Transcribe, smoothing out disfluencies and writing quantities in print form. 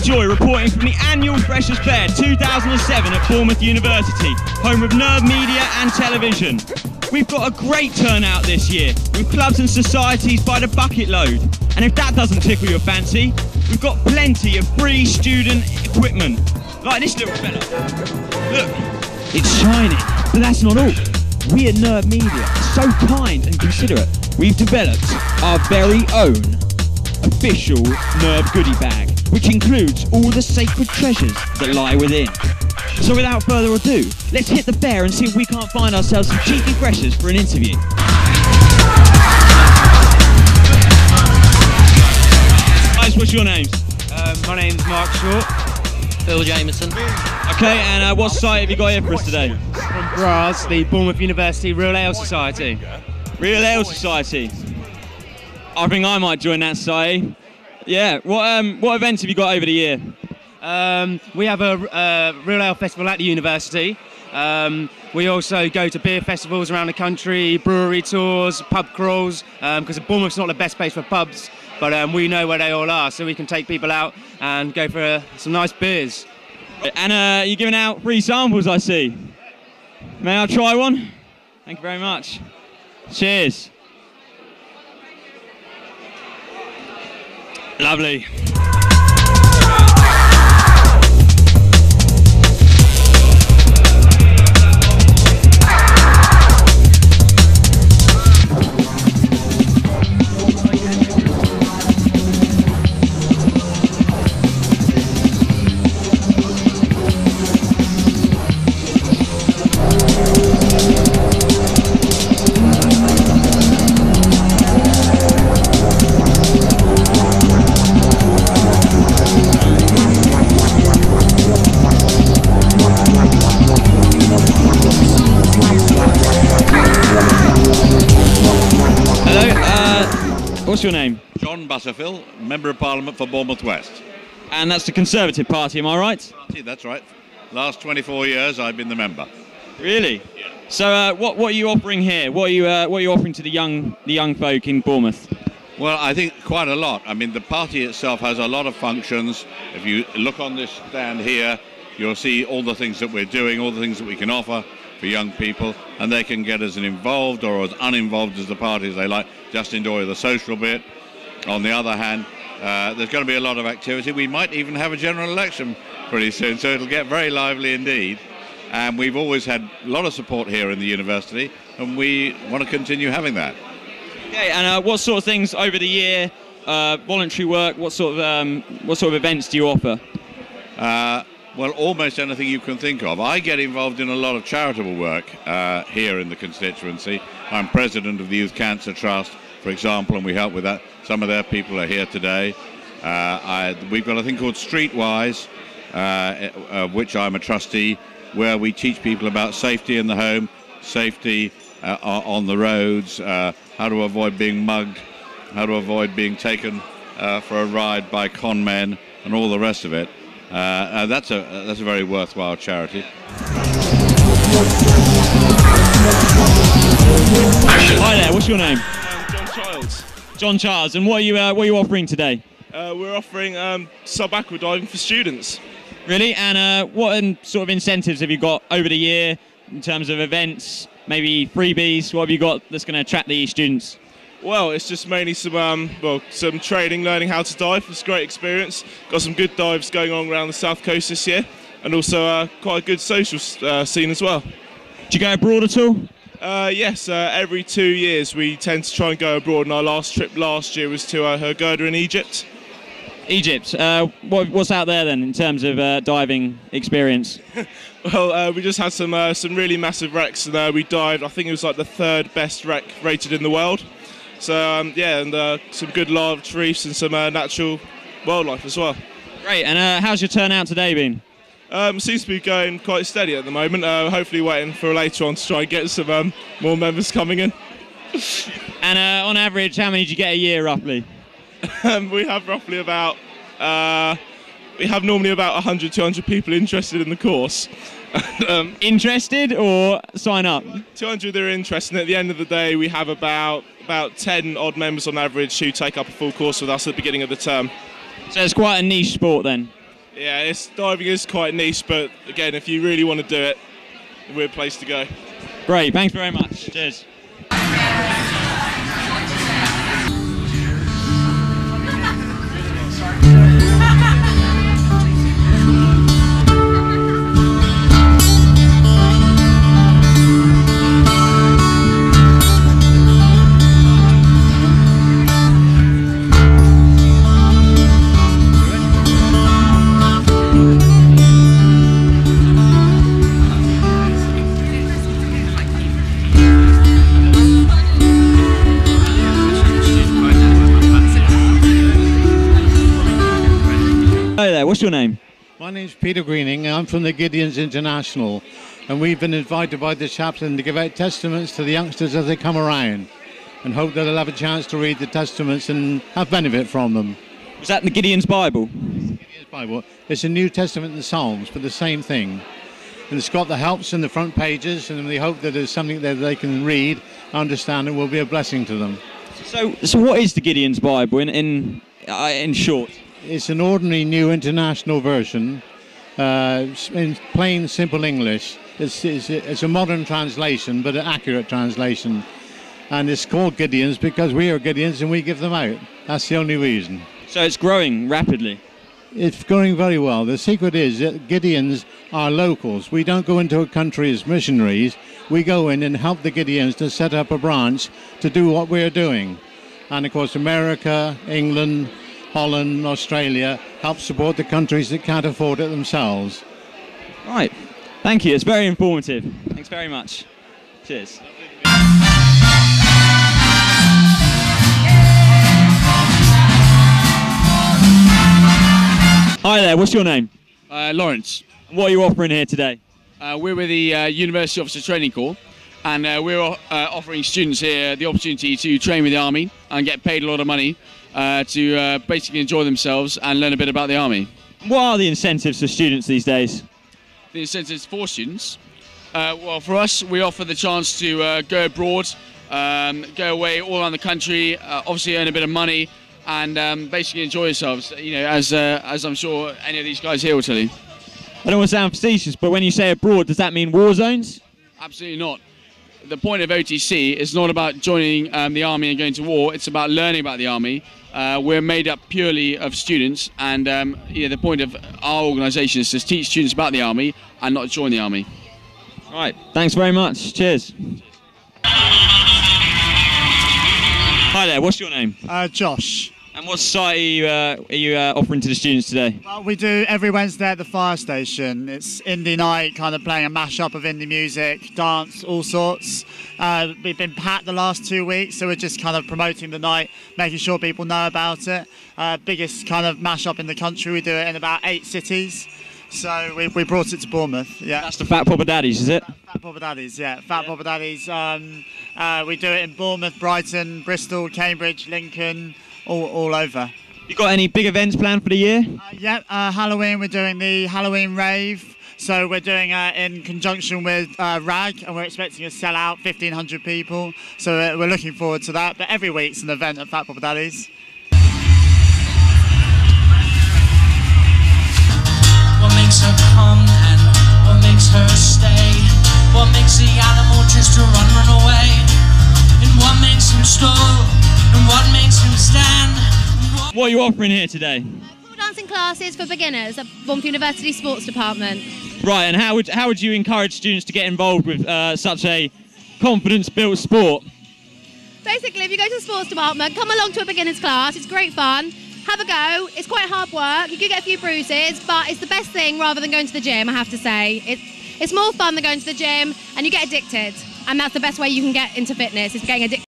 Joy reporting from the annual Freshers Fair 2007 at Bournemouth University, home of Nerve Media and Television. We've got a great turnout this year, with clubs and societies by the bucket load. And if that doesn't tickle your fancy, we've got plenty of free student equipment, like this little fella. Look, it's shining, but that's not all. We at Nerve Media are so kind and considerate, we've developed our very own official Nerve goodie bag, which includes all the sacred treasures that lie within. So without further ado, let's hit the fair and see if we can't find ourselves some cheeky freshers for an interview. Guys, what's your names? My name's Mark Short. Phil Jameson. Okay, and what society have you got here for us today? From BRAS, the Bournemouth University Real Ale Society. Real Ale Society. I think I might join that society. Yeah, what events have you got over the year? We have a Real Ale Festival at the university. We also go to beer festivals around the country, brewery tours, pub crawls, because Bournemouth's not the best place for pubs, but we know where they all are, so we can take people out and go for some nice beers. And you're giving out free samples, I see. May I try one? Thank you very much. Cheers. Lovely. What's your name? John Butterfield, Member of Parliament for Bournemouth West. And that's the Conservative Party, am I right? That's right. Last 24 years I've been the member. Really? Yeah. So what are you offering here? What are you offering to the young folk in Bournemouth? Well, I think quite a lot. I mean, the party itself has a lot of functions. If you look on this stand here, you'll see all the things that we're doing, all the things that we can offer for young people, and they can get as involved or as uninvolved as the party as they like, just enjoy the social bit. On the other hand, there's going to be a lot of activity. We might even have a general election pretty soon, so it'll get very lively indeed. And we've always had a lot of support here in the university, and we want to continue having that. Okay, and what sort of things over the year, voluntary work, what sort of events do you offer? Well, almost anything you can think of. I get involved in a lot of charitable work here in the constituency. I'm president of the Youth Cancer Trust, for example, and we help with that. Some of their people are here today. We've got a thing called Streetwise, which I'm a trustee, where we teach people about safety in the home, safety on the roads, how to avoid being mugged, how to avoid being taken for a ride by con men, and all the rest of it. That's a very worthwhile charity. Hi there, what's your name? John Childs. John Childs, and what are you offering today? We're offering sub-aqua diving for students. Really? And what sort of incentives have you got over the year in terms of events, maybe freebies? What have you got that's going to attract the students? Well, it's just mainly some training, learning how to dive. It's a great experience. Got some good dives going on around the south coast this year, and also quite a good social scene as well. Do you go abroad at all? Yes, every 2 years we tend to try and go abroad, and our last trip last year was to Hurghada in Egypt. Egypt. What's out there then in terms of diving experience? Well, we just had some really massive wrecks, and we dived. I think it was like the 3rd best wreck rated in the world. So yeah, and some good large reefs and some natural wildlife as well. Great. And how's your turnout today been? Seems to be going quite steady at the moment. Hopefully waiting for later on to try and get some more members coming in. And on average, how many do you get a year roughly? We have roughly about, we have normally about 100, 200 people interested in the course. Interested or sign up? 200 are interested, and at the end of the day we have about 10 odd members on average who take up a full course with us at the beginning of the term. So it's quite a niche sport then? Yeah, diving is quite niche, but again, if you really want to do it, we're a place to go. Great, thanks very much. Cheers. Hi there, what's your name? My name's Peter Greening. I'm from the Gideons International, and we've been invited by the chaplain to give out testaments to the youngsters as they come around, and hope that they'll have a chance to read the testaments and have benefit from them. Was that in the Gideon's Bible? Gideon's Bible. It's a New Testament and the Psalms, but the same thing. And it's got the helps in the front pages, and we hope that there's something that they can read, understand, and will be a blessing to them. So what is the Gideon's Bible in short? It's an ordinary New International version, in plain, simple English. It's a modern translation, but an accurate translation. And it's called Gideons because we are Gideons and we give them out. That's the only reason. So it's growing rapidly? It's growing very well. The secret is that Gideons are locals. We don't go into a country as missionaries. We go in and help the Gideons to set up a branch to do what we're doing. And of course America, England, Holland, Australia help support the countries that can't afford it themselves. Right. Thank you. It's very informative. Thanks very much. Cheers. Hi there. What's your name? Lawrence. What are you offering here today? We're with the University Officer Training Corps, and we're offering students here the opportunity to train with the Army and get paid a lot of money to basically enjoy themselves and learn a bit about the Army. What are the incentives for students these days? The incentives for students? Well, for us, we offer the chance to go abroad, go away all around the country, obviously earn a bit of money, and basically enjoy yourselves, you know, as I'm sure any of these guys here will tell you. I don't want to sound facetious, but when you say abroad, does that mean war zones? Absolutely not. The point of OTC is not about joining the Army and going to war, it's about learning about the Army. We're made up purely of students, and the point of our organisation is to teach students about the Army and not join the Army. Right, thanks very much. Cheers. Hi there, what's your name? Josh. And what society are you offering to the students today? Well, we do every Wednesday at the fire station. It's indie night, kind of playing a mash-up of indie music, dance, all sorts. We've been packed the last 2 weeks, so we're just kind of promoting the night, making sure people know about it. Biggest kind of mash-up in the country. We do it in about 8 cities. So we brought it to Bournemouth, yeah. That's the Fat Papa Daddies, is it? Fat Papa Daddies, yeah. Fat Papa Daddies. We do it in Bournemouth, Brighton, Bristol, Cambridge, Lincoln, all over. You got any big events planned for the year? Halloween, we're doing the Halloween rave. So we're doing it in conjunction with RAG, and we're expecting to sell out 1,500 people. So we're looking forward to that. But every week's an event at Fat Papa Daddies. What makes her come and what makes her stay? What makes the animal just to run away? And what makes him stall? And what makes him stand? What are you offering here today? Pole dancing classes for beginners at Bournemouth University Sports Department. Right, and how would you encourage students to get involved with such a confidence-built sport? Basically, if you go to the sports department, come along to a beginners class. It's great fun. Have a go. It's quite hard work. You could get a few bruises, but it's the best thing rather than going to the gym, I have to say. It's more fun than going to the gym, and you get addicted. And that's the best way you can get into fitness, is getting addicted.